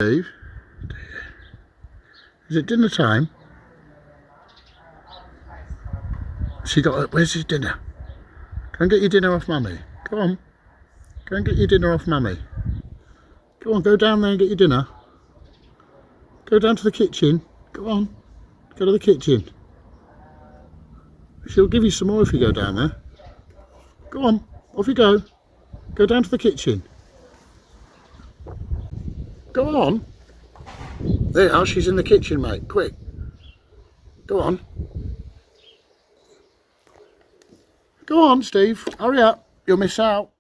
Steve, is it dinner time? Where's his dinner? Go and get your dinner off Mummy. Go on. Go and get your dinner off Mummy. Go on, go down there and get your dinner. Go down to the kitchen. Go on. Go to the kitchen. She'll give you some more if you go down there. Go on, off you go. Go down to the kitchen. Go on. There you are, she's in the kitchen, mate. Quick. Go on. Go on, Steve. Hurry up. You'll miss out.